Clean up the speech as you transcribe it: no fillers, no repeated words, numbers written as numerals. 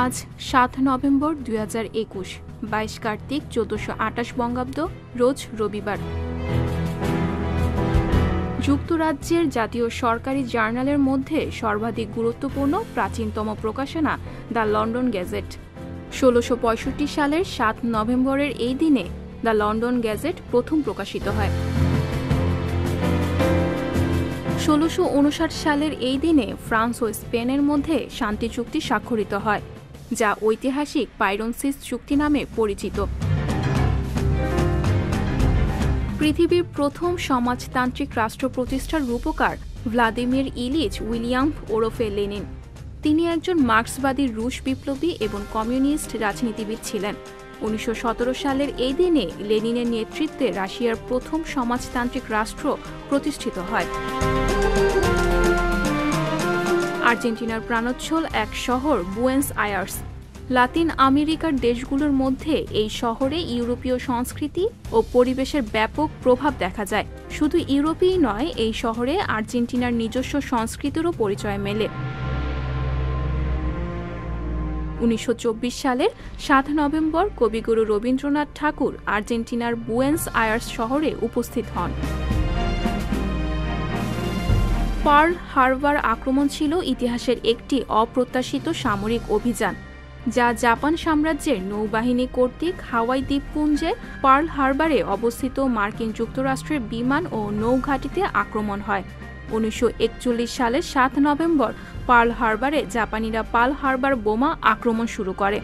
আজ ৭ নভেম্বর ২০২১, ২২ কার্তিক ১৪২৮ বঙ্গাব্দ, রোজ রবিবার। যুক্তরাজ্যের জাতীয় সরকারি জার্নালের মধ্যে সর্বাধিক গুরুত্বপূর্ণ প্রাচীনতম প্রকাশনা দ্য লন্ডন গেজেট। ১৬৬৫ সালের ৭ নভেম্বরের এই দিনে দ্য লন্ডন গেজেট প্রথম প্রকাশিত হয়। ১৬৫৯ সালের এই দিনে ফ্রান্স ও স্পেনের মধ্যে শান্তি চুক্তি স্বাক্ষরিত হয়, যা ঐতিহাসিক পাইরনসিস চুক্তি নামে পরিচিত। পৃথিবীর প্রথম সমাজতান্ত্রিক রাষ্ট্র প্রতিষ্ঠার রূপকার ভ্লাদিমির ইলিচ উইলিয়াম ওরফে লেনিন। তিনি একজন মার্ক্সবাদী রুশ বিপ্লবী এবং কমিউনিস্ট রাজনীতিবিদ ছিলেন। ১৯১৭ সালের এই দিনে লেনিনের নেতৃত্বে রাশিয়ার প্রথম সমাজতান্ত্রিক রাষ্ট্র প্রতিষ্ঠিত হয়। আর্জেন্টিনার প্রাণোচ্ছল এক শহর বুয়েন্স আয়ার্স। লাতিন আমেরিকার দেশগুলোর মধ্যে এই শহরে ইউরোপীয় সংস্কৃতি ও পরিবেশের ব্যাপক প্রভাব দেখা যায়। শুধু ইউরোপেই নয়, এই শহরে আর্জেন্টিনার নিজস্ব সংস্কৃতিরও পরিচয় মেলে। ১৯২৪ সালের ৭ নভেম্বর কবিগুরু রবীন্দ্রনাথ ঠাকুর আর্জেন্টিনার বুয়েন্স আয়ার্স শহরে উপস্থিত হন। পার্ল হারবার আক্রমণ ছিল ইতিহাসের একটি অপ্রত্যাশিত সামরিক অভিযান, যা জাপান সাম্রাজ্যের নৌবাহিনী কর্তৃক হাওয়াই দ্বীপপুঞ্জে পার্ল হারবারে অবস্থিত মার্কিন যুক্তরাষ্ট্রের বিমান ও নৌঘাঁটিতে আক্রমণ হয়। ১৯৪১ সালের ৭ নভেম্বর পার্ল হারবারে জাপানিরা পার্ল হারবার বোমা আক্রমণ শুরু করে।